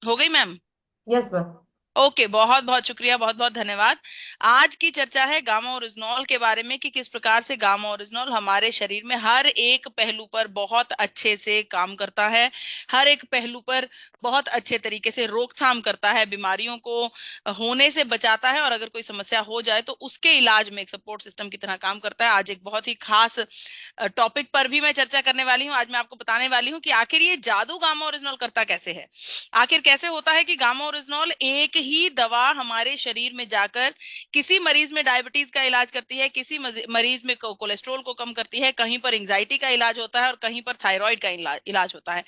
हो गई ma'am? Yes ma'am. Okay, बहुत बहुत शुक्रिया, बहुत बहुत धन्यवाद। आज की चर्चा है गामा ओरिजिनॉल के बारे में कि किस प्रकार से गामा ओरिजिनॉल हमारे शरीर में हर एक पहलू पर बहुत अच्छे से काम करता है। हर एक पहलू पर बहुत अच्छे तरीके से रोकथाम करता है, बीमारियों को होने से बचाता है, और अगर कोई समस्या हो जाए तो उसके इलाज में एक सपोर्ट सिस्टम की तरह काम करता है। आज एक बहुत ही खास टॉपिक पर भी मैं चर्चा करने वाली हूँ। आज मैं आपको बताने वाली हूँ कि आखिर ये जादू गामा ओरिजिनॉल करता कैसे है। आखिर कैसे होता है कि गामा ओरिजिनॉल एक ही दवा हमारे शरीर में जाकर किसी मरीज में डायबिटीज का इलाज करती है, किसी मरीज में कोलेस्ट्रॉल को कम करती है, कहीं पर एंजाइटी का इलाज होता है और कहीं पर थायराइड का इलाज होता है।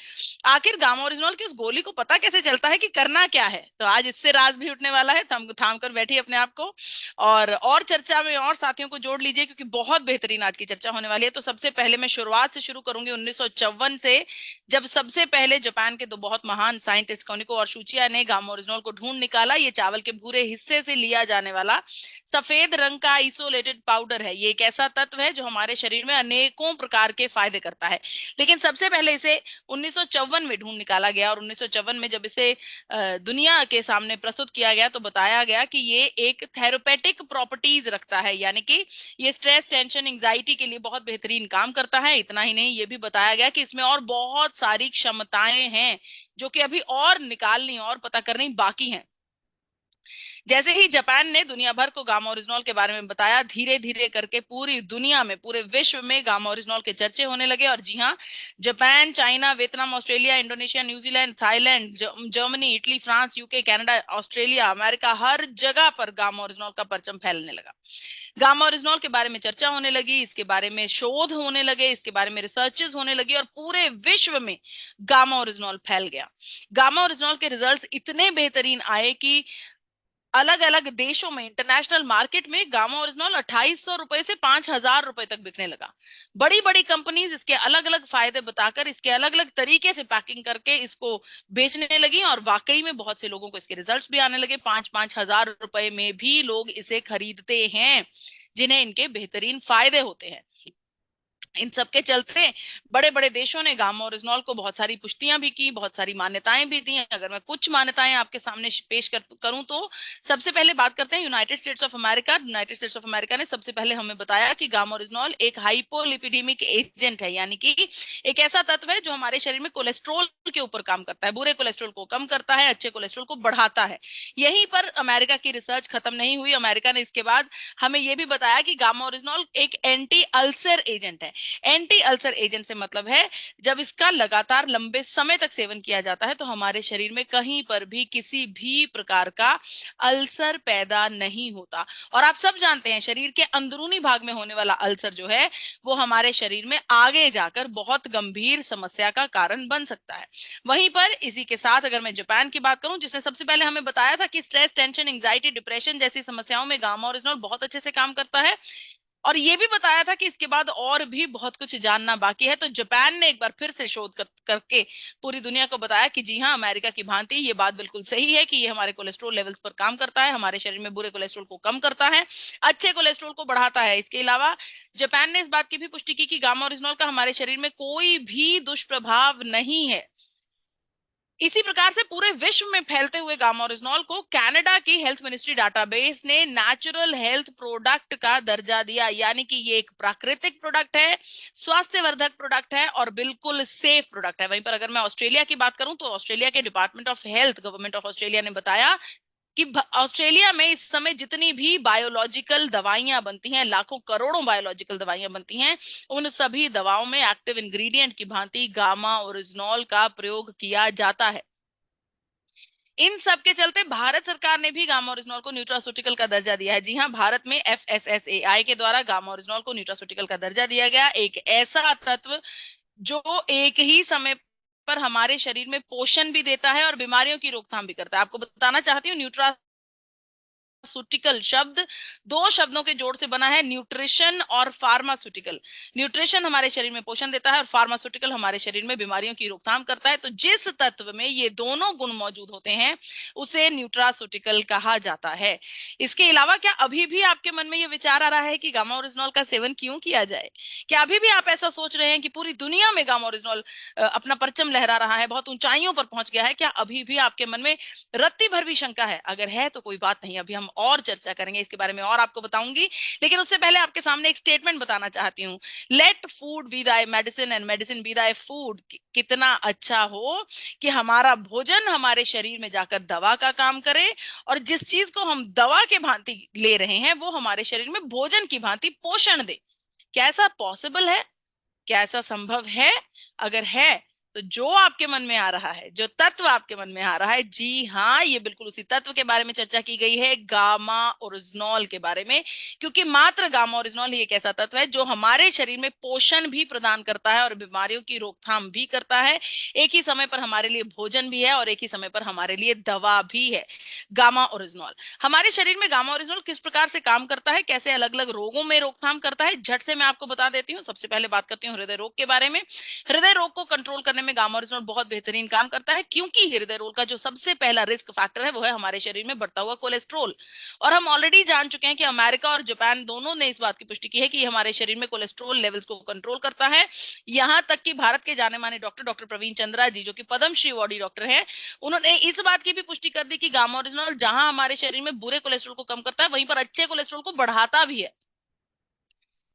आखिर गामा ओरिजिनॉल की उस गोली को पता कैसे चलता है कि करना क्या है? तो आज इससे राज भी उठने वाला है। थम थाम कर बैठिए अपने आप को, और चर्चा में और साथियों को जोड़ लीजिए, क्योंकि बहुत बेहतरीन आज की चर्चा होने वाली है। तो सबसे पहले मैं शुरुआत से शुरू करूंगी 1954 से, जब सबसे पहले जापान के दो बहुत महान साइंटिस्ट कोनिको और शुचिया ने गामा ओरिजिनॉल को ढूंढ निकाला। ये चावल के भूरे हिस्से से लिया जाने वाला सफेद रंग का आइसोलेटेड पाउडर है। ये एक ऐसा तत्व है जो हमारे शरीर में अनेकों प्रकार के फायदे करता है। लेकिन सबसे पहले इसे 1954 में ढूंढ निकाला गया, और 1954 में जब इसे दुनिया के सामने प्रस्तुत किया गया तो बताया गया कि ये एक थेरेपेटिक प्रॉपर्टीज रखता है, यानी कि ये स्ट्रेस, टेंशन, एंजाइटी के लिए बहुत बेहतरीन काम करता है। इतना ही नहीं, ये भी बताया गया कि इसमें और बहुत सारी क्षमताएं हैं जो कि अभी और निकालनी और पता करनी बाकी हैं। जैसे ही जापान ने दुनिया भर को गामा ओरिजिनॉल के बारे में बताया, धीरे धीरे करके पूरी दुनिया में, पूरे विश्व में गामा ओरिजिनॉल के चर्चे होने लगे। और जी हाँ, Japan, China, Vietnam, Australia, Indonesia, New Zealand, Thailand, Germany, Italy, France, UK, Canada, Australia, America, हर जगह पर गामा ओरिजिनॉल का परचम फैलने लगा। गामा ओरिजिनॉल के बारे में चर्चा होने लगी, इसके बारे में शोध होने लगे, इसके बारे में रिसर्चेस होने लगी, और पूरे विश्व में गामा ओरिजिनॉल फैल गया। गामा ओरिजिनॉल के रिजल्ट्स इतने बेहतरीन आए कि अलग अलग देशों में, इंटरनेशनल मार्केट में गामा ओरिजिनॉल 2800 रुपए से 5000 रुपए तक बिकने लगा। बड़ी बड़ी कंपनीज इसके अलग अलग फायदे बताकर, इसके अलग अलग तरीके से पैकिंग करके इसको बेचने लगी, और वाकई में बहुत से लोगों को इसके रिजल्ट्स भी आने लगे। 5-5 हजार रुपए में भी लोग इसे खरीदते हैं, जिन्हें इनके बेहतरीन फायदे होते हैं। इन सब के चलते बड़े बड़े देशों ने गामा ओरिजिनॉल को बहुत सारी पुष्टियां भी की, बहुत सारी मान्यताएं भी दी। अगर मैं कुछ मान्यताएं आपके सामने पेश करूं तो सबसे पहले बात करते हैं United states of America. United states of America ने सबसे पहले हमें बताया कि गामा ओरिजिनॉल एक हाइपोलिपिडीमिक एजेंट है, यानी कि एक ऐसा तत्व है जो हमारे शरीर में कोलेस्ट्रोल के ऊपर काम करता है। बुरे कोलेस्ट्रोल को कम करता है, अच्छे कोलेस्ट्रोल को बढ़ाता है। यहीं पर अमेरिका की रिसर्च खत्म नहीं हुई। अमेरिका ने इसके बाद हमें यह भी बताया कि गामा ओरिजिनॉल एक एंटी अल्सर एजेंट है। एंटी अल्सर एजेंट से मतलब है, जब इसका लगातार लंबे समय तक सेवन किया जाता है तो हमारे शरीर में कहीं पर भी किसी भी प्रकार का अल्सर पैदा नहीं होता। और आप सब जानते हैं, शरीर के अंदरूनी भाग में होने वाला अल्सर जो है, वो हमारे शरीर में आगे जाकर बहुत गंभीर समस्या का कारण बन सकता है। वहीं पर इसी के साथ अगर मैं जापान की बात करूं, जिसने सबसे पहले हमें बताया था कि स्ट्रेस, टेंशन, एंजाइटी, डिप्रेशन जैसी समस्याओं में गामा ओरिजिनॉल बहुत अच्छे से काम करता है, और ये भी बताया था कि इसके बाद और भी बहुत कुछ जानना बाकी है। तो जापान ने एक बार फिर से शोध करके पूरी दुनिया को बताया कि जी हाँ, अमेरिका की भांति ये बात बिल्कुल सही है कि ये हमारे कोलेस्ट्रॉल लेवल्स पर काम करता है, हमारे शरीर में बुरे कोलेस्ट्रॉल को कम करता है, अच्छे कोलेस्ट्रॉल को बढ़ाता है। इसके अलावा जापान ने इस बात की भी पुष्टि की कि गामा ओरिजिनॉल का हमारे शरीर में कोई भी दुष्प्रभाव नहीं है। इसी प्रकार से पूरे विश्व में फैलते हुए गामा ओरिजिनॉल को कनाडा की हेल्थ मिनिस्ट्री डाटाबेस ने नेचुरल हेल्थ प्रोडक्ट का दर्जा दिया, यानी कि ये एक प्राकृतिक प्रोडक्ट है, स्वास्थ्यवर्धक प्रोडक्ट है, और बिल्कुल सेफ प्रोडक्ट है। वहीं पर अगर मैं ऑस्ट्रेलिया की बात करूं तो ऑस्ट्रेलिया के department of health, government of Australia ने बताया कि ऑस्ट्रेलिया में इस समय जितनी भी बायोलॉजिकल दवाइयां बनती हैं, लाखों करोड़ों बायोलॉजिकल दवाइयां बनती हैं, उन सभी दवाओं में एक्टिव इंग्रेडिएंट की भांति गामा ओरिजिनॉल का प्रयोग किया जाता है। इन सब के चलते भारत सरकार ने भी गामा ओरिजिनॉल को न्यूट्रास्यूटिकल का दर्जा दिया है। जी हाँ, भारत में एफएसएसएआई के द्वारा गामा ओरिजिनॉल को न्यूट्रास्यूटिकल का दर्जा दिया गया। एक ऐसा तत्व जो एक ही समय पर हमारे शरीर में पोषण भी देता है और बीमारियों की रोकथाम भी करता है। आपको बताना चाहती हूँ, न्यूट्रासूटिकल शब्द दो शब्दों के जोड़ से बना है, न्यूट्रिशन और फार्मास्यूटिकल। न्यूट्रिशन हमारे शरीर में पोषण देता है और फार्मास्यूटिकल हमारे शरीर में बीमारियों की रोकथाम करता है। तो जिस तत्व में ये दोनों गुण मौजूद होते हैं उसे न्यूट्रासूटिकल कहा जाता है। इसके अलावा क्या अभी भी आपके मन में ये विचार आ रहा है कि गामा ओरिजिनॉल का सेवन क्यों किया जाए? क्या अभी भी आप ऐसा सोच रहे हैं कि पूरी दुनिया में गामा ओरिजिनॉल अपना परचम लहरा रहा है, बहुत ऊंचाइयों पर पहुंच गया है? क्या अभी भी आपके मन में रत्ती भर भी शंका है? अगर है तो कोई बात नहीं, अभी हम और चर्चा करेंगे इसके बारे में और आपको बताऊंगी। लेकिन उससे पहले आपके सामने एक स्टेटमेंट बताना चाहती हूँ, let food be thy medicine and medicine be thy food. कितना अच्छा हो कि हमारा भोजन हमारे शरीर में जाकर दवा का काम करे और जिस चीज को हम दवा के भांति ले रहे हैं वो हमारे शरीर में भोजन की भांति पोषण दे। क्या ऐसा पॉसिबल है? क्या ऐसा संभव है? अगर है तो जो आपके मन में आ रहा है, जो तत्व आपके मन में आ रहा है, जी हाँ, ये बिल्कुल उसी तत्व के बारे में चर्चा की गई है, गामा ओरिजिनॉल के बारे में। क्योंकि मात्र गामा ओरिजिनॉल ही एक ऐसा तत्व है जो हमारे शरीर में पोषण भी प्रदान करता है और बीमारियों की रोकथाम भी करता है। एक ही समय पर हमारे लिए भोजन भी है और एक ही समय पर हमारे लिए दवा भी है। गामा ओरिजिनॉल हमारे शरीर में, गामा ओरिजिनॉल किस प्रकार से काम करता है, कैसे अलग अलग रोगों में रोकथाम करता है, झट से मैं आपको बता देती हूँ। सबसे पहले बात करती हूँ हृदय रोग के बारे में। हृदय रोग को कंट्रोल करने में गामा ओरिजिनॉल बहुत बेहतरीन काम करता है, क्योंकि हृदय रोग का जो सबसे पहला रिस्क फैक्टर है वो है हमारे शरीर में बढ़ता हुआ कोलेस्ट्रोल। और हम ऑलरेडी जान चुके हैं कि अमेरिका और जापान दोनों ने इस बात की पुष्टि की है कि हमारे शरीर में कोलेस्ट्रोल लेवल्स को कंट्रोल करता है। यहां तक कि भारत के जाने माने डॉक्टर डॉक्टर प्रवीण चंद्रा जी, जो कि पद्मश्री अवार्डी डॉक्टर हैं, उन्होंने इस बात की भी पुष्टि कर दी कि गामा ओरिजिनॉल जहां हमारे शरीर में बुरे कोलेस्ट्रॉल को कम करता है वहीं पर अच्छे कोलेस्ट्रॉल को बढ़ाता भी है।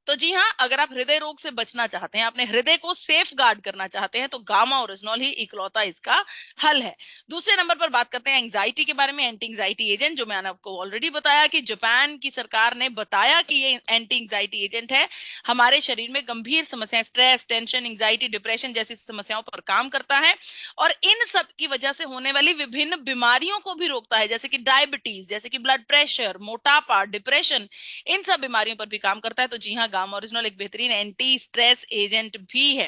तो जी हाँ, अगर आप हृदय रोग से बचना चाहते हैं, अपने हृदय को सेफ गार्ड करना चाहते हैं, तो गामा ओरिजिनॉल ही इकलौता इसका हल है। दूसरे नंबर पर बात करते हैं एंजाइटी के बारे में। एंटी एंजाइटी एजेंट, जो मैंने आपको ऑलरेडी बताया कि जापान की सरकार ने बताया कि ये एंटी एंजाइटी एजेंट है, हमारे शरीर में गंभीर समस्याएं, स्ट्रेस, टेंशन, एंजाइटी, डिप्रेशन जैसी समस्याओं पर काम करता है और इन सब की वजह से होने वाली विभिन्न बीमारियों को भी रोकता है, जैसे कि डायबिटीज, जैसे कि ब्लड प्रेशर, मोटापा, डिप्रेशन, इन सब बीमारियों पर भी काम करता है। तो जी हाँ, गामा ओरिजिनॉल एक बेहतरीन एंटी स्ट्रेस एजेंट भी है।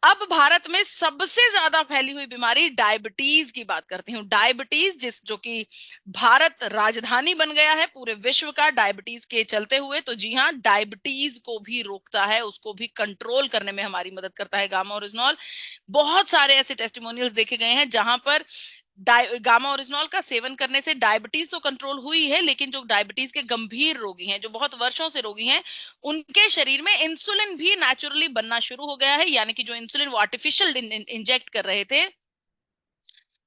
अब भारत में सबसे ज्यादा फैली हुई बीमारी डायबिटीज की बात करती हूँ। डायबिटीज जो कि भारत राजधानी बन गया है पूरे विश्व का डायबिटीज के चलते हुए। तो जी हाँ, डायबिटीज को भी रोकता है, उसको भी कंट्रोल करने में हमारी मदद करता है गामा ओरिजिनॉल। बहुत सारे ऐसे टेस्टिमोनियल्स देखे गए हैं जहां पर गामा ओरिजिनॉल का सेवन करने से डायबिटीज तो कंट्रोल हुई है, लेकिन जो डायबिटीज के गंभीर रोगी हैं, जो बहुत वर्षों से रोगी हैं, उनके शरीर में इंसुलिन भी नेचुरली बनना शुरू हो गया है। यानी कि जो इंसुलिन वो आर्टिफिशियल इंजेक्ट कर रहे थे,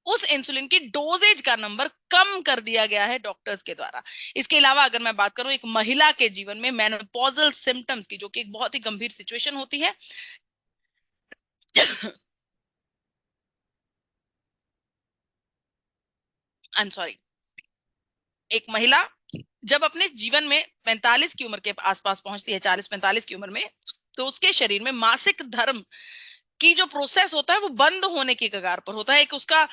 उस इंसुलिन की डोजेज का नंबर कम कर दिया गया है डॉक्टर्स के द्वारा। इसके अलावा अगर मैं बात करूं एक महिला के जीवन में मेनोपॉजल सिम्टम्स की, जो कि एक बहुत ही गंभीर सिचुएशन होती है आई एम सॉरी, एक महिला जब अपने जीवन में 45 की उम्र के आसपास पहुंचती है, 40-45 की उम्र में, तो उसके शरीर में मासिक धर्म की जो प्रोसेस होता है वो बंद होने की कगार पर होता है। एक उसका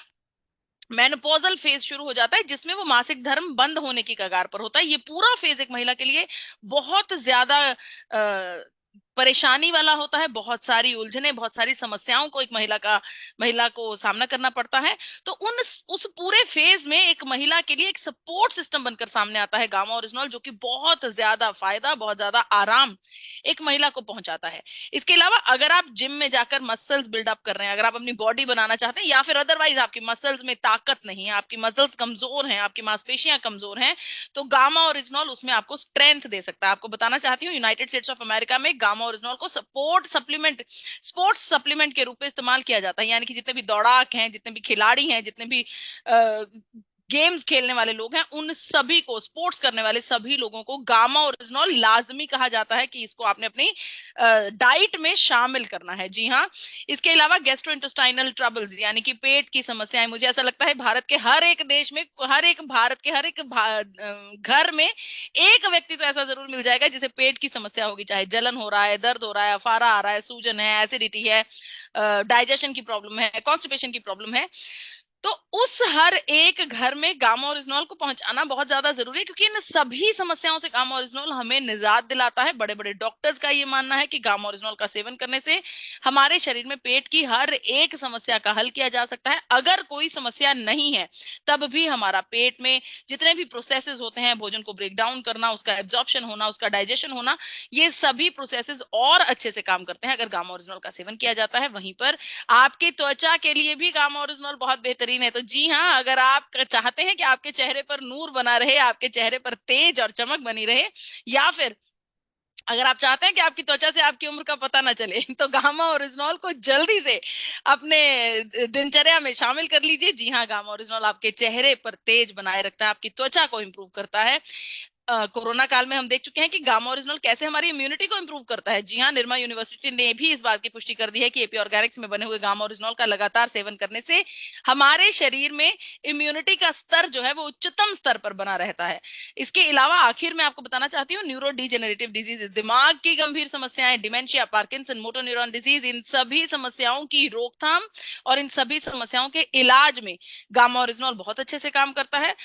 मेनोपॉजल फेज शुरू हो जाता है जिसमें वो मासिक धर्म बंद होने की कगार पर होता है। ये पूरा फेज एक महिला के लिए बहुत ज्यादा परेशानी वाला होता है, बहुत सारी उलझने, बहुत सारी समस्याओं को एक महिला को सामना करना पड़ता है। तो उस पूरे फेज में एक महिला के लिए एक सपोर्ट सिस्टम बनकर सामने आता है गामा ओरिजिनॉल, जो कि बहुत ज्यादा फायदा, बहुत ज्यादा आराम एक महिला को पहुंचाता है। इसके अलावा अगर आप जिम में जाकर मसल्स बिल्डअप कर रहे हैं, अगर आप अपनी बॉडी बनाना चाहते हैं, या फिर अदरवाइज आपकी मसल्स में ताकत नहीं है, आपकी मसल्स कमजोर हैं, आपकी मांसपेशियां कमजोर हैं, तो गामा ओरिजिनॉल उसमें आपको स्ट्रेंथ दे सकता है। आपको बताना चाहती हूँ, यूनाइटेड स्टेट्स ऑफ अमेरिका में गामा ओरिजिनॉल को स्पोर्ट्स सप्लीमेंट के रूप में इस्तेमाल किया जाता है। यानी कि जितने भी दौड़ाक हैं, जितने भी खिलाड़ी हैं, जितने भी गेम्स खेलने वाले लोग हैं, उन सभी को, स्पोर्ट्स करने वाले सभी लोगों को गामा ओरिजिनॉल लाजमी कहा जाता है कि इसको आपने अपनी डाइट में शामिल करना है। जी हाँ, इसके अलावा गैस्ट्रोइंटेस्टाइनल ट्रबल्स, यानी कि पेट की समस्याएं, मुझे ऐसा लगता है भारत के हर एक देश में, भारत के हर एक घर में एक व्यक्ति तो ऐसा जरूर मिल जाएगा जिसे पेट की समस्या होगी, चाहे जलन हो रहा है, दर्द हो रहा है, अफारा आ रहा है, सूजन है, एसिडिटी है, डाइजेशन की प्रॉब्लम है, कॉन्स्टिपेशन की प्रॉब्लम है। तो उस हर एक घर में गामा ओरिजिनॉल को पहुंचाना बहुत ज्यादा जरूरी है, क्योंकि इन सभी समस्याओं से गामा ओरिजिनॉल हमें निजात दिलाता है। बड़े बड़े डॉक्टर्स का ये मानना है कि गामा ओरिजिनॉल का सेवन करने से हमारे शरीर में पेट की हर एक समस्या का हल किया जा सकता है। अगर कोई समस्या नहीं है तब भी हमारा पेट में जितने भी प्रोसेसेस होते हैं, भोजन को ब्रेक डाउन करना, उसका एब्जॉर्प्शन होना, उसका डाइजेशन होना, ये सभी प्रोसेसेस और अच्छे से काम करते हैं अगर गामा ओरिजिनल का सेवन किया जाता है। वहीं पर आपकी त्वचा के लिए भी गामा ओरिजिनल बहुत बेहतरीन है। तो जी हाँ, अगर आप चाहते हैं कि आपके चेहरे पर नूर बना रहे, आपके चेहरे पर तेज और चमक बनी रहे, या फिर अगर आप चाहते हैं कि आपकी त्वचा से आपकी उम्र का पता ना चले, तो गामा ओरिजिनॉल को जल्दी से अपने दिनचर्या में शामिल कर लीजिए। जी हाँ, गामा ओरिजिनॉल आपके चेहरे पर तेज बनाए रखता है, आपकी त्वचा को इंप्रूव करता है। कोरोना काल में हम देख चुके हैं कि गामा ओरिजिनल कैसे हमारी इम्यूनिटी को इंप्रूव करता है। जी हाँ, निरमा यूनिवर्सिटी ने भी इस बात की पुष्टि कर दी है कि एपी ऑर्गेनिक्स में बने हुए गामा ओरिजिनल का लगातार सेवन करने से हमारे शरीर में इम्यूनिटी का स्तर जो है वो उच्चतम स्तर पर बना रहता है। इसके अलावा आखिर में आपको बताना चाहती हूँ, न्यूरो डिजेनरेटिव डिजीज, दिमाग की गंभीर समस्याएं, dementia, Parkinson, motor neuron disease, इन सभी समस्याओं की रोकथाम और इन सभी समस्याओं के इलाज में गामा ओरिजिनल बहुत अच्छे से काम करता है।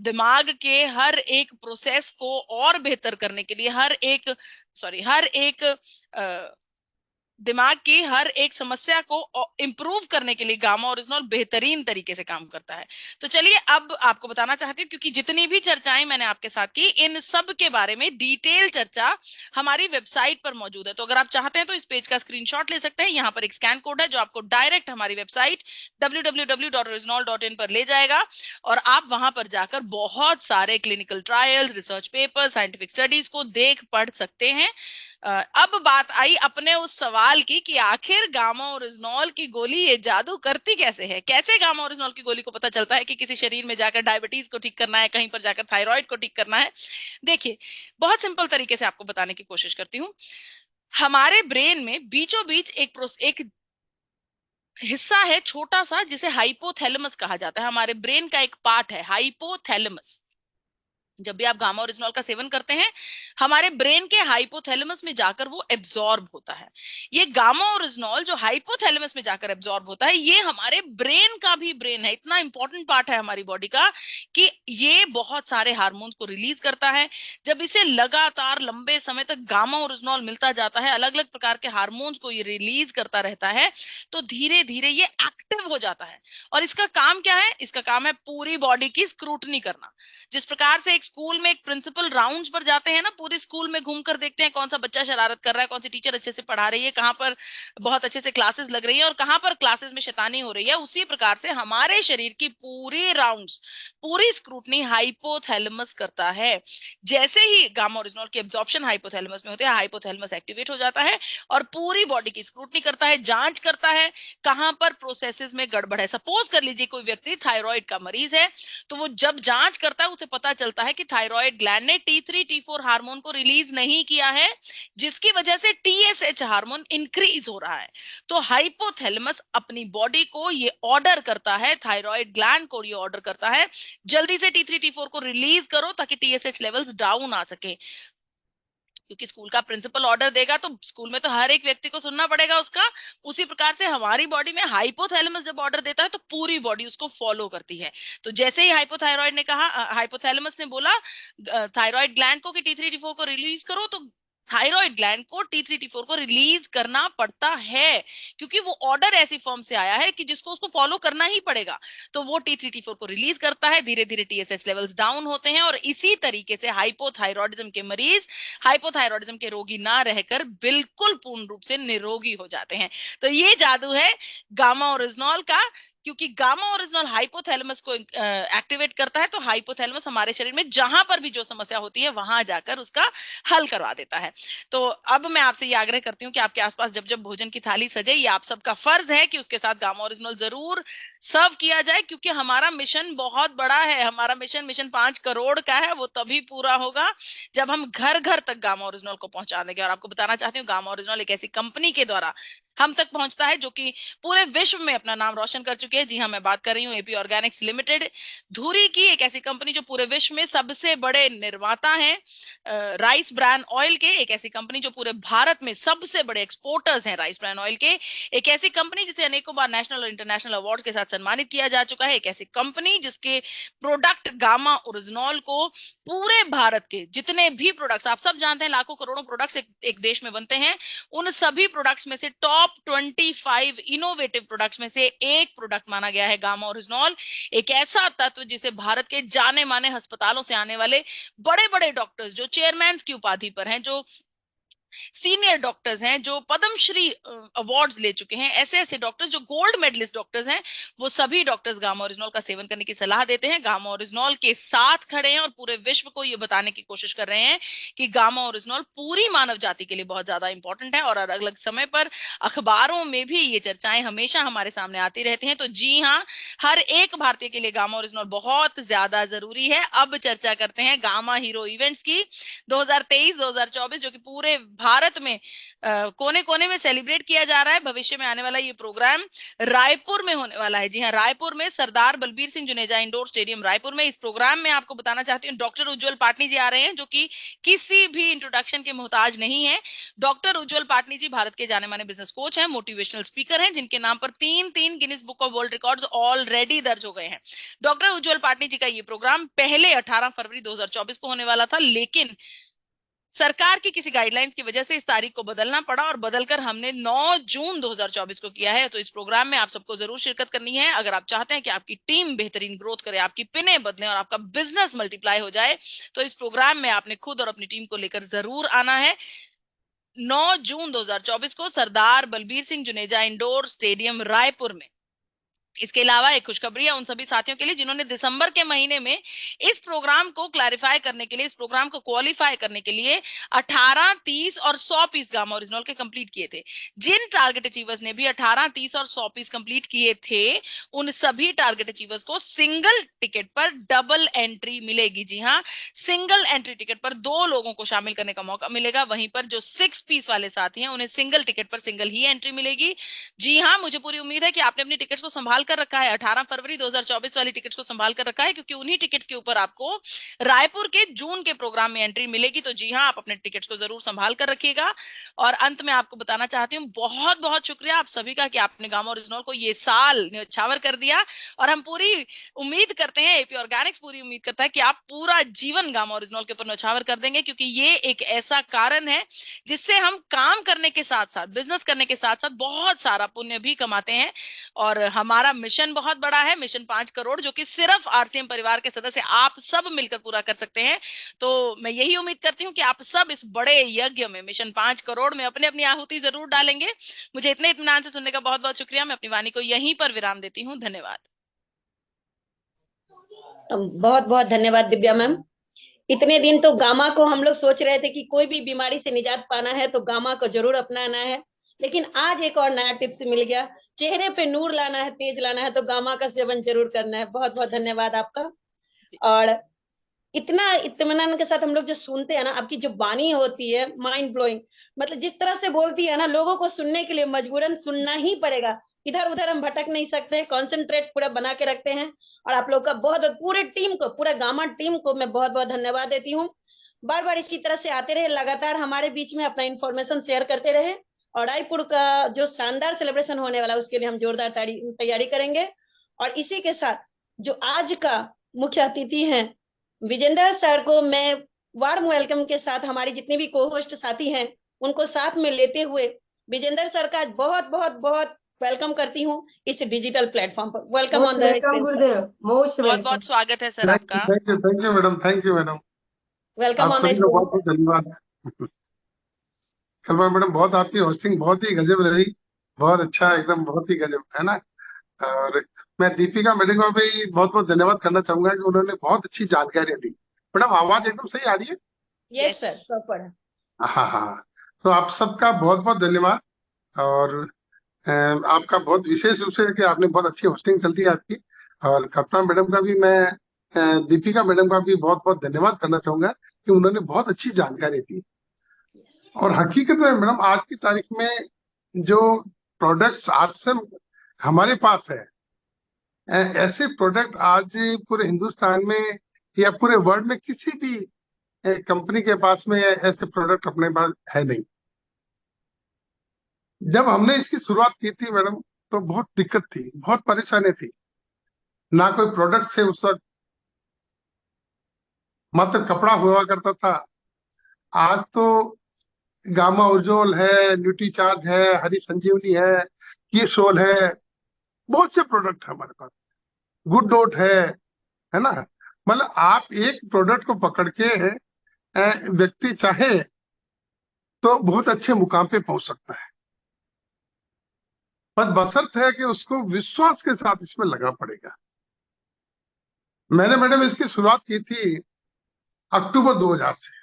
दिमाग के हर एक प्रोसेस को और बेहतर करने के लिए, हर एक दिमाग की हर एक समस्या को इंप्रूव करने के लिए गामा ओरिजिनल बेहतरीन तरीके से काम करता है। तो चलिए अब आपको बताना चाहती हूँ, क्योंकि जितनी भी चर्चाएं मैंने आपके साथ की, इन सब के बारे में डिटेल चर्चा हमारी वेबसाइट पर मौजूद है। तो अगर आप चाहते हैं तो इस पेज का स्क्रीनशॉट ले सकते हैं। यहाँ पर एक स्कैन कोड है जो आपको डायरेक्ट हमारी वेबसाइट www.original.in पर ले जाएगा, और आप वहां पर जाकर बहुत सारे clinical trials, research paper, scientific studies को देख पढ़ सकते हैं। अब बात आई अपने उस सवाल की कि आखिर गामा ओरिजिनॉल की गोली ये जादू करती कैसे है। कैसे गामा ओरिजिनॉल की गोली को पता चलता है कि किसी शरीर में जाकर डायबिटीज को ठीक करना है, कहीं पर जाकर थायराइड को ठीक करना है। देखिए, बहुत सिंपल तरीके से आपको बताने की कोशिश करती हूँ। हमारे ब्रेन में बीचों बीच एक हिस्सा है छोटा सा, जिसे हाइपोथैलेमस कहा जाता है। हमारे ब्रेन का एक पार्ट है हाइपोथैलेमस। जब भी आप गामा ओरिजिनॉल का सेवन करते हैं, हमारे ब्रेन के हाइपोथैलेमस में जाकर वो एब्जॉर्ब होता है। ये गामा ओरिजिनॉल जो हाइपोथैलेमस में जाकर एब्जॉर्ब होता है, ये हमारे ब्रेन का भी ब्रेन है, इतना इंपॉर्टेंट पार्ट है हमारी बॉडी का कि ये बहुत सारे हार्मोन्स को रिलीज करता है। जब इसे लगातार लंबे समय तक गामा ओरिजिनॉल मिलता जाता है, अलग अलग प्रकार के हार्मोन्स को ये रिलीज करता रहता है, तो धीरे धीरे ये एक्टिव हो जाता है। और इसका काम क्या है? इसका काम है पूरी बॉडी की स्क्रूटनी करना। जिस प्रकार से एक स्कूल में एक प्रिंसिपल राउंड्स पर जाते हैं ना, पूरे स्कूल में घूमकर देखते हैं कौन सा बच्चा शरारत कर रहा है, कौन सी टीचर अच्छे से पढ़ा रही है, कहाँ पर बहुत अच्छे से क्लासेस लग रही है और कहाँ पर क्लासेस में शैतानी हो रही है, उसी प्रकार से हमारे शरीर की पूरी राउंड्स, पूरी स्क्रूटनी हाइपोथैलेमस करता है। जैसे ही गामा ओरिजिनॉल की एब्जॉर्प्शन हाइपोथैलेमस में होती है, हाइपोथैलेमस एक्टिवेट हो जाता है और पूरी बॉडी की स्क्रूटनी करता है, जांच करता है कहां पर प्रोसेसेस में गड़बड़ है। सपोज कर लीजिए कोई व्यक्ति थायराइड का मरीज है, तो वो जब जांच करता है उसे पता चलता है कि थायराइड ग्लैंड ने T3 T4 हार्मोन को रिलीज नहीं किया है, जिसकी वजह से TSH हार्मोन इंक्रीज हो रहा है। तो हाइपोथैलेमस अपनी बॉडी को ये ऑर्डर करता है, थायराइड ग्लैंड को ये ऑर्डर करता है, जल्दी से T3 T4 को रिलीज करो ताकि TSH लेवल्स डाउन आ सके। क्योंकि स्कूल का प्रिंसिपल ऑर्डर देगा तो स्कूल में तो हर एक व्यक्ति को सुनना पड़ेगा उसका। उसी प्रकार से हमारी बॉडी में हाइपोथैलेमस जब ऑर्डर देता है तो पूरी बॉडी उसको फॉलो करती है। तो जैसे ही हाइपोथायराइड ने कहा, हाइपोथैलेमस ने बोला थायराइड ग्लैंड को कि T3 T4 को रिलीज करो, तो थायराइड ग्लैंड को T3 T4 को रिलीज करना पड़ता है, क्योंकि वो ऑर्डर ऐसी फॉर्म से आया है कि जिसको उसको फॉलो करना ही पड़ेगा। तो वो T3 T4 को रिलीज करता है, धीरे धीरे TSH लेवल्स डाउन होते हैं और इसी तरीके से हाइपोथायरॉयडिज्म के मरीज हाइपोथायरॉयडिज्म के रोगी ना रहकर बिल्कुल पूर्ण रूप से निरोगी हो जाते हैं। तो ये जादू है गामा ओरिजिनॉल का, क्योंकि गामा ओरिजिनल हाइपोथैलेमस को एक्टिवेट करता है, तो हाइपोथैलेमस हमारे शरीर में जहां पर भी जो समस्या होती है वहां जाकर उसका हल करवा देता है। तो अब मैं आपसे ये आग्रह करती हूँ कि आपके आसपास जब जब भोजन की थाली सजे, ये आप सबका फर्ज है कि उसके साथ गामा ओरिजिनल जरूर सर्व किया जाए, क्योंकि हमारा मिशन बहुत बड़ा है। हमारा मिशन 5 करोड़ का है। वो तभी पूरा होगा जब हम घर घर तक गामा ओरिजिनल को पहुंचा देंगे। और आपको बताना चाहती हूँ, गामा ओरिजिनल एक ऐसी कंपनी के द्वारा हम तक पहुंचता है जो कि पूरे विश्व में अपना नाम रोशन कर चुकी है। जी हाँ, मैं बात कर रही हूँ एपी ऑर्गेनिक्स लिमिटेड, धुरी की एक ऐसी कंपनी जो पूरे विश्व में सबसे बड़े निर्माता हैं राइस ब्रान ऑयल के। एक ऐसी कंपनी जो पूरे भारत में सबसे बड़े एक्सपोर्टर्स हैं राइस ब्रान ऑयल के। एक ऐसी कंपनी जिसे अनेकों बार नेशनल और इंटरनेशनल अवार्ड्स के साथ सम्मानित किया जा चुका है। एक ऐसी कंपनी जिसके प्रोडक्ट गामा ओरिजिनॉल को पूरे भारत के जितने भी प्रोडक्ट्स, आप सब जानते हैं लाखों करोड़ों प्रोडक्ट्स एक देश में बनते हैं, उन सभी प्रोडक्ट्स में से टॉप टॉप 25 इनोवेटिव प्रोडक्ट्स में से एक प्रोडक्ट माना गया है गामा ओरिजिनॉल। एक ऐसा तत्व जिसे भारत के जाने माने अस्पतालों से आने वाले बड़े बड़े डॉक्टर्स, जो चेयरमैन की उपाधि पर हैं, जो सीनियर डॉक्टर्स हैं, जो पद्मश्री अवार्ड्स ले चुके हैं, ऐसे ऐसे डॉक्टर्स जो गोल्ड मेडलिस्ट डॉक्टर्स हैं, वो सभी डॉक्टर्स गामा ओरिजिनॉल का सेवन करने की सलाह देते हैं। गामा ओरिजिनॉल के साथ खड़े हैं और पूरे विश्व को ये बताने की कोशिश कर रहे हैं कि गामा ओरिजिनॉल पूरी मानव जाति के लिए बहुत ज्यादा इंपॉर्टेंट है। और अलग अलग समय पर अखबारों में भी ये चर्चाएं हमेशा हमारे सामने आती रहती हैं। तो जी हाँ, हर एक भारतीय के लिए गामा ओरिजिनॉल बहुत ज्यादा जरूरी है। अब चर्चा करते हैं गामा हीरो इवेंट्स की 2023-2024, जो कि पूरे भारत में कोने कोने में सेलिब्रेट किया जा रहा है। भविष्य में आने वाला ये प्रोग्राम रायपुर में होने वाला है। जी हाँ, रायपुर में सरदार बलबीर सिंह जुनेजा इंडोर स्टेडियम रायपुर में। इस प्रोग्राम में आपको बताना चाहती हूँ, डॉक्टर उज्जवल पाटनी जी आ रहे हैं, जो कि किसी भी इंट्रोडक्शन के मोहताज नहीं है। डॉक्टर उज्जवल पाटनी जी भारत के जाने माने बिजनेस कोच हैं, मोटिवेशनल स्पीकर हैं, जिनके नाम पर तीन तीन Guinness book of world records already दर्ज हो गए हैं। डॉक्टर उज्जवल पाटनी जी का ये प्रोग्राम पहले 18 फरवरी 2024 को होने वाला था, लेकिन सरकार की किसी गाइडलाइंस की वजह से इस तारीख को बदलना पड़ा और बदलकर हमने 9 जून 2024 को किया है। तो इस प्रोग्राम में आप सबको जरूर शिरकत करनी है। अगर आप चाहते हैं कि आपकी टीम बेहतरीन ग्रोथ करे, आपकी पिने बदले और आपका बिजनेस मल्टीप्लाई हो जाए, तो इस प्रोग्राम में आपने खुद और अपनी टीम को लेकर जरूर आना है। 9 जून 2024 को सरदार बलबीर सिंह जुनेजा इंडोर स्टेडियम रायपुर में। इसके अलावा एक खुशखबरी है उन सभी साथियों के लिए जिन्होंने दिसंबर के महीने में इस प्रोग्राम को क्लैरिफाई करने के लिए, इस प्रोग्राम को क्वालिफाई करने के लिए 18, 30 और 100 पीस गामा ओरिजिनल के कंप्लीट किए थे। जिन टारगेट अचीवर्स ने भी 18, 30 और 100 पीस कंप्लीट किए थे, उन सभी टारगेट अचीवर्स को सिंगल टिकट पर डबल एंट्री मिलेगी। जी हाँ, सिंगल एंट्री टिकट पर 2 लोगों को शामिल करने का मौका मिलेगा। वहीं पर जो 6 पीस वाले साथी हैं, उन्हें सिंगल टिकट पर सिंगल ही एंट्री मिलेगी। जी हाँ, मुझे पूरी उम्मीद है कि आपने अपनी टिकट्स को संभाल कर रखा है। 18 फरवरी 2024 वाली टिकट्स को संभाल कर रखा है, क्योंकि उन्हीं टिकट्स के ऊपर आपको रायपुर के जून के प्रोग्राम में एंट्री मिलेगी। तो जी हाँ, आप अपने टिकट्स को जरूर संभाल कर रखिएगा। और अंत में आपको बताना चाहती हूँ, बहुत बहुत शुक्रिया आप सभी का कि आपने गामा ओरिजिनल को ये साल न्यौछावर कर दिया। और हम पूरी उम्मीद करते हैं, एपी ऑर्गेनिक्स पूरी उम्मीद करता है कि आप पूरा जीवन गामा ओरिजिनल के ऊपर न्यौछावर कर देंगे, क्योंकि ये एक ऐसा कारण है जिससे हम काम करने के साथ साथ, बिजनेस करने के साथ साथ बहुत सारा पुण्य भी कमाते हैं। और हमारा मिशन बहुत बड़ा है, मिशन 5 करोड़, जो कि सिर्फ आरसीएम परिवार के सदस्य आप सब मिलकर पूरा कर सकते हैं। तो मैं यही उम्मीद करती हूँ कि आप सब इस बड़े यज्ञ में, मिशन 5 करोड़ में अपने अपनी आहुति जरूर डालेंगे। मुझे इतने इत्मीनान से सुनने का बहुत बहुत शुक्रिया। मैं अपनी वाणी को यहीं पर विराम देती हूँ। धन्यवाद। बहुत बहुत धन्यवाद दिव्या मैम। इतने दिन तो गामा को हम लोग सोच रहे थे कि कोई भी बीमारी से निजात पाना है तो गामा को जरूर अपनाना है, लेकिन आज एक और नया टिप्स मिल गया। चेहरे पे नूर लाना है, तेज लाना है, तो गामा का सेवन जरूर करना है। बहुत बहुत धन्यवाद आपका। और इतना इत्मीनान के साथ हम लोग जो सुनते हैं ना, आपकी जो वाणी होती है माइंड ब्लोइंग, मतलब जिस तरह से बोलती है ना, लोगों को सुनने के लिए मजबूरन सुनना ही पड़ेगा। इधर उधर हम भटक नहीं सकते, कॉन्सेंट्रेट पूरा बना के रखते हैं। और आप लोग का बहुत पूरे टीम को, पूरा गामा टीम को मैं बहुत बहुत धन्यवाद देती हूँ। बार बार इसी तरह से आते रहे, लगातार हमारे बीच में अपना इंफॉर्मेशन शेयर करते रहे। और रायपुर का जो शानदार सेलिब्रेशन होने वाला है उसके लिए हम जोरदार तैयारी करेंगे। और इसी के साथ जो आज का मुख्य अतिथि हैं विजेंद्र सर को मैं वार्म वेलकम के साथ, हमारी जितने भी को होस्ट साथी हैं उनको साथ में लेते हुए विजेंद्र सर का बहुत बहुत बहुत वेलकम करती हूँ इस डिजिटल प्लेटफॉर्म पर। Welcome on the Gurudev, most बहुत बहुत स्वागत है सर आपका। Thank you madam, thank you madam. Welcome आप ऑन सभी द को बहुत बहुत धन्यवाद। कल्पना मैडम, बहुत आपकी होस्टिंग बहुत ही गजब रही, बहुत अच्छा, एकदम बहुत ही गजब, है ना। और मैं दीपिका मैडम का भी बहुत बहुत धन्यवाद करना चाहूंगा कि उन्होंने बहुत अच्छी जानकारी दी। मैडम आवाज एकदम सही आ रही है? Yes sir, proper. हाँ हाँ, तो आप सबका बहुत बहुत धन्यवाद। और आपका बहुत विशेष रूप से कि आपने बहुत अच्छी होस्टिंग चलती है आपकी। और कल्पना मैडम का भी मैं, दीपिका मैडम का भी बहुत बहुत धन्यवाद करना चाहूंगा कि उन्होंने बहुत अच्छी जानकारी दी। और हकीकत में मैडम आज की तारीख में जो प्रोडक्ट्स आज से हमारे पास है, ऐसे प्रोडक्ट आज पूरे हिंदुस्तान में या पूरे वर्ल्ड में किसी भी कंपनी के पास में ऐसे प्रोडक्ट अपने पास है नहीं। जब हमने इसकी शुरुआत की थी मैडम, तो बहुत दिक्कत थी, बहुत परेशानी थी, ना कोई प्रोडक्ट से उस वक्त, मात्र कपड़ा हुआ करता था। आज तो गामा ओरिजोल है, न्यूट्रीचार्ज है, हरी संजीवनी है, कीसोल है, बहुत से प्रोडक्ट है हमारे पास, गुड डॉट है ना। मतलब आप एक प्रोडक्ट को पकड़ के व्यक्ति चाहे तो बहुत अच्छे मुकाम पे पहुंच सकता है, पर बशर्त है कि उसको विश्वास के साथ इसमें लगा पड़ेगा। मैंने मैडम इसकी शुरुआत की थी अक्टूबर 2000 से।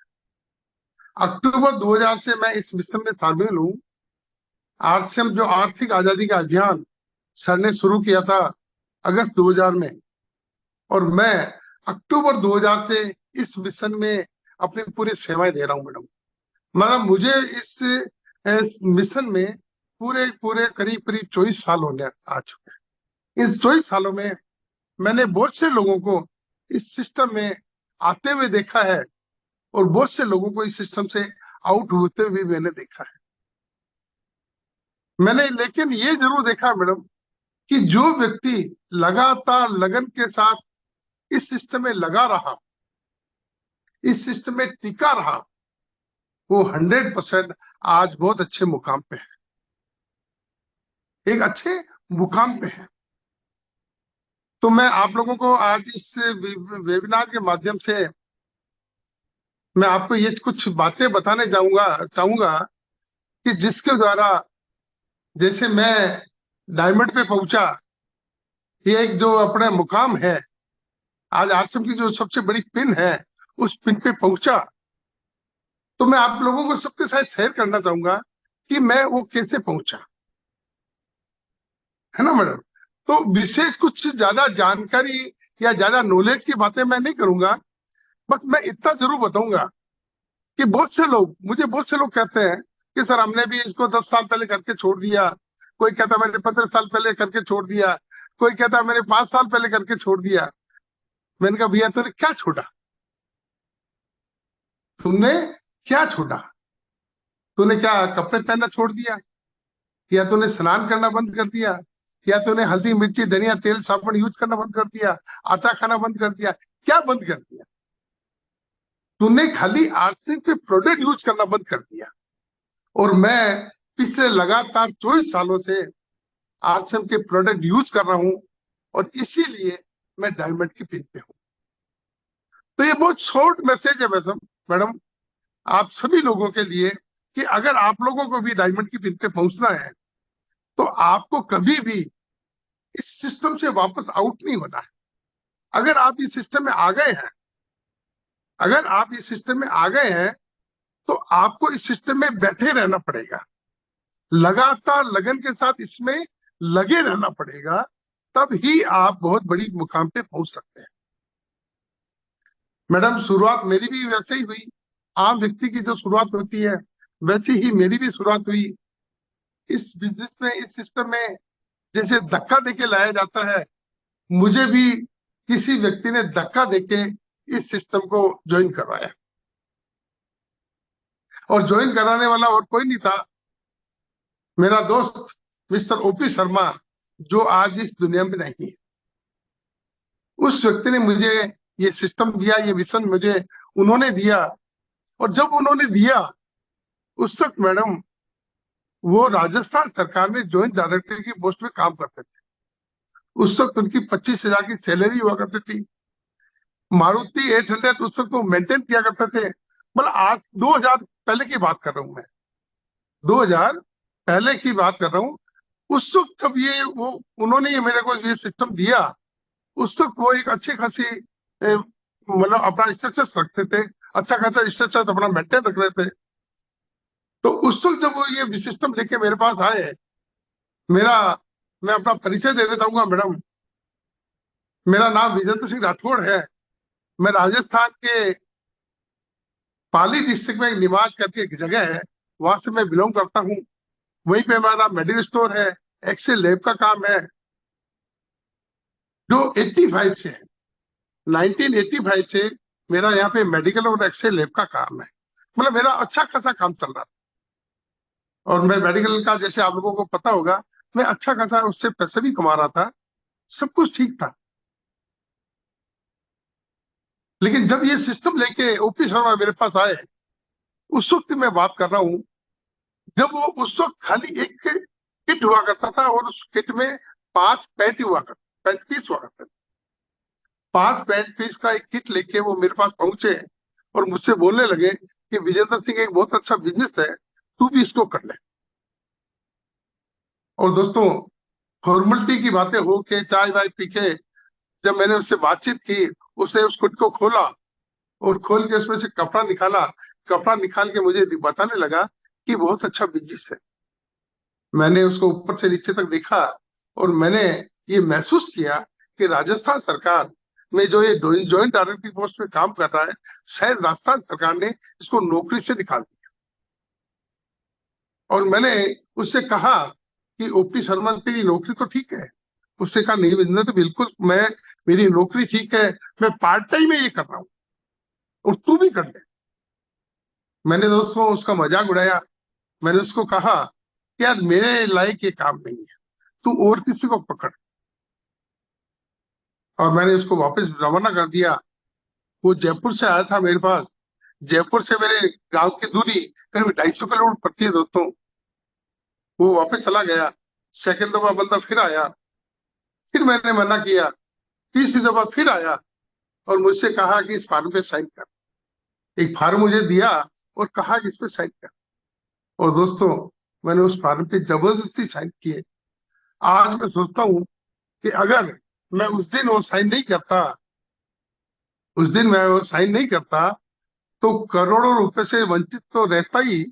अक्टूबर 2000 से मैं इस मिशन में शामिल हूँ। आरसीएम जो आर्थिक आजादी का अभियान सर ने शुरू किया था अगस्त 2000 में, और मैं अक्टूबर 2000 से इस मिशन में अपनी पूरी सेवाएं दे रहा हूँ मैडम। मतलब मुझे इस मिशन में पूरे पूरे करीब करीब 24 साल होने आ चुके हैं। इन 24 सालों में मैंने बहुत से लोगों को इस सिस्टम में आते हुए देखा है, और बहुत से लोगों को इस सिस्टम से आउट होते हुए मैंने देखा है। मैंने लेकिन ये जरूर देखा मैडम कि जो व्यक्ति लगातार लगन के साथ इस सिस्टम में लगा रहा, इस सिस्टम में टिका रहा, वो 100% आज बहुत अच्छे मुकाम पे है, एक अच्छे मुकाम पे है। तो मैं आप लोगों को आज इस वेबिनार के माध्यम से मैं आपको ये कुछ बातें बताने चाहूंगा कि जिसके द्वारा, जैसे मैं डायमंड पे पहुंचा, ये एक जो अपना मुकाम है, आज आरसीएम की जो सबसे बड़ी पिन है उस पिन पे पहुंचा, तो मैं आप लोगों को सबके साथ शेयर करना चाहूंगा कि मैं वो कैसे पहुंचा, है ना मैडम। तो विशेष कुछ ज्यादा जानकारी या ज्यादा नॉलेज की बातें मैं नहीं करूंगा, बस मैं इतना जरूर बताऊंगा कि बहुत से लोग कहते हैं कि सर हमने भी इसको 10 साल पहले करके छोड़ दिया, कोई कहता मैंने 15 साल पहले करके छोड़ दिया, कोई कहता मैंने 5 साल पहले करके छोड़ दिया। मैंने कहा भैया तूने क्या छोड़ा, तुमने क्या छोड़ा? तूने क्या कपड़े पहनना छोड़ दिया, या तूने स्नान करना बंद कर दिया, या तूने हल्दी मिर्ची धनिया तेल साबुन यूज करना बंद कर दिया, आटा खाना बंद कर दिया? क्या बंद कर दिया? तूने खाली आरसीएम के प्रोडक्ट यूज करना बंद कर दिया। और मैं पिछले लगातार 24 सालों से आरसीएम के प्रोडक्ट यूज कर रहा हूं, और इसीलिए मैं डायमंड की पिन पे हूं। तो ये बहुत शॉर्ट मैसेज है मैडम आप सभी लोगों के लिए, कि अगर आप लोगों को भी डायमंड की पिन पे पहुंचना है तो आपको कभी भी इस सिस्टम से वापस आउट नहीं होना है। अगर आप इस सिस्टम में आ गए हैं, अगर आप इस सिस्टम में आ गए हैं, तो आपको इस सिस्टम में बैठे रहना पड़ेगा, लगातार लगन के साथ इसमें लगे रहना पड़ेगा, तब ही आप बहुत बड़ी मुकाम पे पहुंच सकते हैं। मैडम शुरुआत मेरी भी वैसे ही हुई, आम व्यक्ति की जो शुरुआत होती है वैसी ही मेरी भी शुरुआत हुई इस बिजनेस में, इस सिस्टम में। जैसे धक्का देके लाया जाता है, मुझे भी किसी व्यक्ति ने धक्का देके इस सिस्टम को ज्वाइन करवाया, और ज्वाइन कराने वाला और कोई नहीं था, मेरा दोस्त मिस्टर ओपी शर्मा, जो आज इस दुनिया में नहीं है। उस व्यक्ति ने मुझे ये सिस्टम दिया, ये विजन मुझे उन्होंने दिया, और जब उन्होंने दिया उस वक्त मैडम वो राजस्थान सरकार में ज्वाइंट डायरेक्टर की पोस्ट में काम करते थे। उस वक्त उनकी 25,000 की सैलरी हुआ करती थी। मारुति 800 उस वक्त वो मेंटेन किया करते थे। मतलब आज 2000 पहले की बात कर रहा हूं मैं, 2000 पहले की बात कर रहा हूं। उस वक्त जब ये वो उन्होंने ये मेरे को ये सिस्टम दिया, उस वक्त वो एक अच्छी खासी मतलब अपना स्ट्रक्चर रखते थे, अच्छा खासा स्ट्रक्चर अपना मेंटेन रख रहे थे। तो उस वक्त जब वो ये सिस्टम लेके मेरे पास आए, मैं अपना परिचय देना चाहूंगा मैडम। मेरा नाम विजेंद्र सिंह राठौड़ है। मैं राजस्थान के पाली डिस्ट्रिक्ट में निवास करके एक जगह है, वहां से मैं बिलोंग करता हूँ। वहीं पे हमारा मेडिकल स्टोर है, एक्सरे लैब का काम है, जो 85 से है, 1985 से मेरा यहाँ पे मेडिकल और एक्सरे लैब का काम है। मतलब मेरा अच्छा खासा काम चल रहा था, और मैं मेडिकल का, जैसे आप लोगों को पता होगा, मैं अच्छा खासा उससे पैसे भी कमा रहा था, सब कुछ ठीक था। लेकिन जब ये सिस्टम लेके ओपी शर्मा मेरे पास आए, उस वक्त मैं बात कर रहा हूँ, जब वो उस वक्त खाली एक किट हुआ करता था और उस किट में 5 पैंट हुआ करता, पैंट पीस हुआ करते थे। 5 पैंट पीस का एक किट लेके वो मेरे पास पहुंचे और मुझसे बोलने लगे कि विजेंद्र सिंह एक बहुत अच्छा बिजनेस है, तू भी इसको कर ले। और दोस्तों, फॉर्मेलिटी की बातें हो के चाय वाय पी के जब मैंने उससे बातचीत की, उसने उस किट को खोला और खोल के उसमें से कपड़ा निकाला। कपड़ा निकाल के मुझे बताने लगा कि बहुत अच्छा बिजनेस है। मैंने उसको ऊपर से नीचे तक देखा और मैंने ये महसूस किया कि राजस्थान सरकार में जो ये ज्वाइंट डायरेक्टर पोस्ट पे काम कर रहा है, शायद राजस्थान सरकार ने इसको नौकरी से निकाल दिया। और मैंने उससे कहा कि ओपी शर्मा तेरी नौकरी तो ठीक है। उससे कहा नहीं विजेंद्र, तो बिल्कुल मेरी नौकरी ठीक है, मैं पार्ट टाइम में ये कर रहा हूँ और तू भी कर ले। मैंने दोस्तों उसका मजाक उड़ाया। मैंने उसको कहा कि यार मेरे लायक ये काम नहीं है, तू और किसी को पकड़। और मैंने उसको वापस रवाना कर दिया। वो जयपुर से आया था मेरे पास। जयपुर से मेरे गांव की दूरी करीब 250 किलोमीटर पड़ती है दोस्तों। वो वापस चला गया। सेकंड दफा बंदा फिर आया, फिर मैंने मना किया। तीसरी दफा फिर आया और मुझसे कहा कि इस फार्म पे साइन कर। एक फार्म मुझे दिया और कहा कि इस पे साइन कर। और दोस्तों, मैंने उस फार्म पे जबरदस्ती साइन किए। आज मैं सोचता हूँ कि अगर मैं उस दिन वो साइन नहीं करता, उस दिन मैं वो साइन नहीं करता तो करोड़ों रुपए से वंचित तो रहता ही,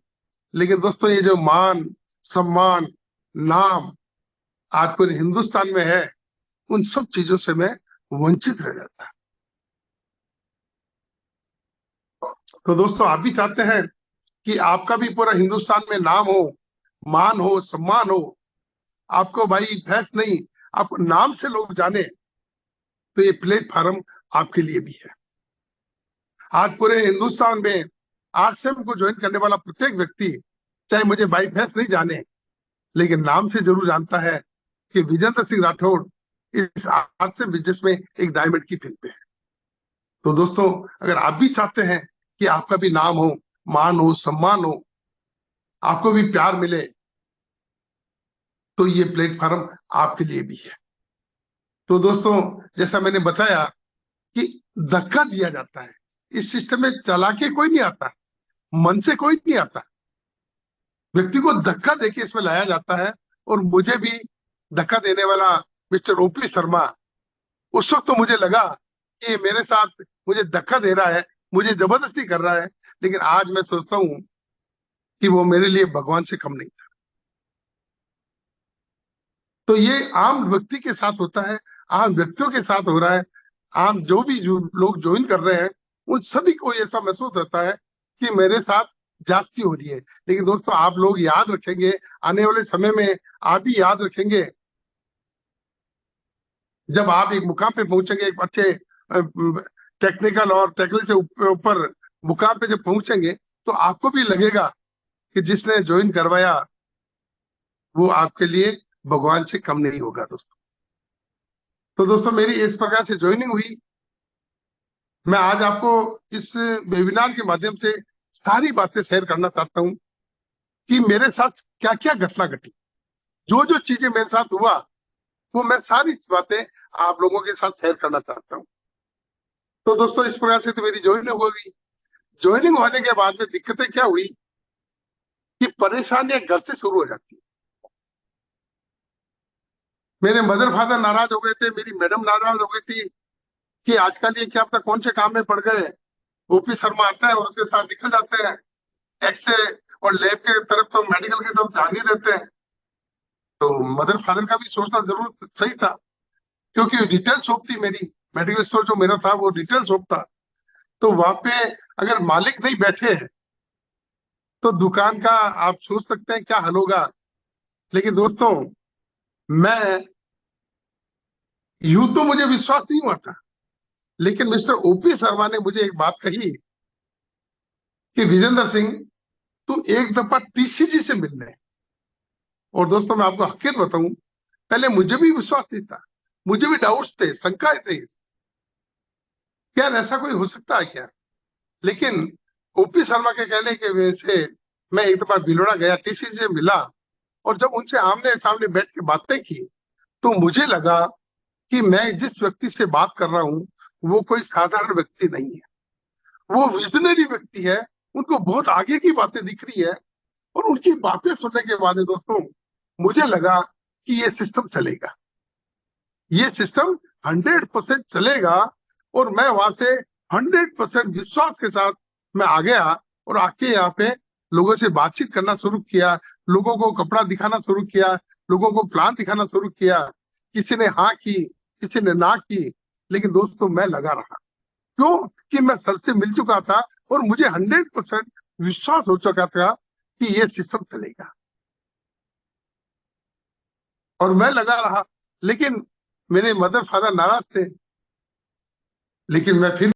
लेकिन दोस्तों ये जो मान सम्मान नाम आज पूरे हिंदुस्तान में है, उन सब चीजों से मैं वंचित रह जाता। तो दोस्तों, आप भी चाहते हैं कि आपका भी पूरा हिंदुस्तान में नाम हो, मान हो, सम्मान हो, आपको भाई भैंस नहीं, आपको नाम से लोग जाने, तो ये प्लेटफॉर्म आपके लिए भी है। आज पूरे हिंदुस्तान में आरसीएम को ज्वाइन करने वाला प्रत्येक व्यक्ति, चाहे मुझे भाई भैंस नहीं जाने, लेकिन नाम से जरूर जानता है कि विजेंद्र सिंह राठौड़ इस आरसीएम बिजनेस में एक डायमंड की फिल्म पे है। तो दोस्तों, अगर आप भी चाहते हैं कि आपका भी नाम हो, मान हो, सम्मान हो, आपको भी प्यार मिले, तो ये प्लेटफॉर्म आपके लिए भी है। तो दोस्तों, जैसा मैंने बताया कि धक्का दिया जाता है, इस सिस्टम में चला के कोई नहीं आता, मन से कोई नहीं आता, व्यक्ति को धक्का देके इसमें लाया जाता है। और मुझे भी धक्का देने वाला मिस्टर ओपी शर्मा, उस वक्त तो मुझे लगा कि ये मेरे साथ मुझे धक्का दे रहा है, मुझे जबरदस्ती कर रहा है, लेकिन आज मैं सोचता हूं कि वो मेरे लिए भगवान से कम नहीं था। तो ये आम व्यक्ति के साथ होता है, आम व्यक्तियों के साथ हो रहा है। आम जो लोग ज्वाइन कर रहे हैं, उन सभी को ऐसा महसूस होता है कि मेरे साथ जास्ती हो रही है। लेकिन दोस्तों, आप लोग याद रखेंगे, आने वाले समय में आप भी याद रखेंगे, जब आप एक मुकाम पे पहुंचेंगे, एक अच्छे टेक्निकल और टेक्निकल से ऊपर मुकाम पे जब पहुंचेंगे, तो आपको भी लगेगा कि जिसने ज्वाइन करवाया वो आपके लिए भगवान से कम नहीं होगा दोस्तों। तो दोस्तों, मेरी इस प्रकार से ज्वाइनिंग हुई। मैं आज आपको इस वेबिनार के माध्यम से सारी बातें शेयर करना चाहता हूं कि मेरे साथ क्या क्या घटना घटी, जो जो चीजें मेरे साथ हुआ, वो मैं सारी बातें आप लोगों के साथ शेयर करना चाहता हूं। तो दोस्तों, इस प्रकार से तो मेरी ज्वाइनिंग हो गई। ज्वाइनिंग होने के बाद में दिक्कतें क्या हुई कि परेशानियां घर से शुरू हो जाती। मेरे मदर फादर नाराज हो गए थे, मेरी मैडम नाराज हो गई थी कि आजकल ये क्या पता कौन से काम में पड़ गए, ओपी शर्मा आता है और उसके साथ निकल जाते हैं, एक्सरे और लैब के तरफ तो मेडिकल की तरफ ध्यान नहीं देते हैं। तो मदर फादर का भी सोचना जरूर सही था, क्योंकि रिटेल शॉप थी मेरी, मेडिकल स्टोर जो मेरा था वो रिटेल शॉप था। तो वहां पे अगर मालिक नहीं बैठे हैं तो दुकान का आप सोच सकते हैं क्या हाल होगा। लेकिन दोस्तों, मैं यूं तो मुझे विश्वास नहीं हुआ था, लेकिन मिस्टर ओपी शर्मा ने मुझे एक बात कही कि विजेंद्र सिंह, तू एक दफा टीसी जी से मिलने। और दोस्तों, मैं आपको हकीकत बताऊं, पहले मुझे भी विश्वास नहीं था, मुझे भी डाउट्स थे, शंकाएं थे, क्या ऐसा कोई हो सकता है क्या। लेकिन ओपी शर्मा के कहने के वजह से मैं एक दफा भिलोड़ा गया, टीसी से मिला, और जब उनसे आमने सामने बैठ के बातें की तो मुझे लगा कि मैं जिस व्यक्ति से बात कर रहा हूँ वो कोई साधारण व्यक्ति नहीं है, वो विजनरी व्यक्ति है। उनको बहुत आगे की बातें दिख रही है, और उनकी बातें सुनने के बाद दोस्तों मुझे लगा कि ये सिस्टम चलेगा, ये सिस्टम 100% चलेगा। और मैं वहां से 100% विश्वास के साथ मैं आ गया, और आके यहाँ पे लोगों से बातचीत करना शुरू किया, लोगों को कपड़ा दिखाना शुरू किया, लोगों को प्लान दिखाना शुरू किया। किसी ने हाँ की, किसी ने ना की, लेकिन दोस्तों मैं लगा रहा। क्यों? कि मैं सर से मिल चुका था और मुझे 100% विश्वास हो चुका था कि ये सिस्टम चलेगा, और मैं लगा रहा। लेकिन मेरे मदर फादर नाराज थे, लेकिन मैं फिर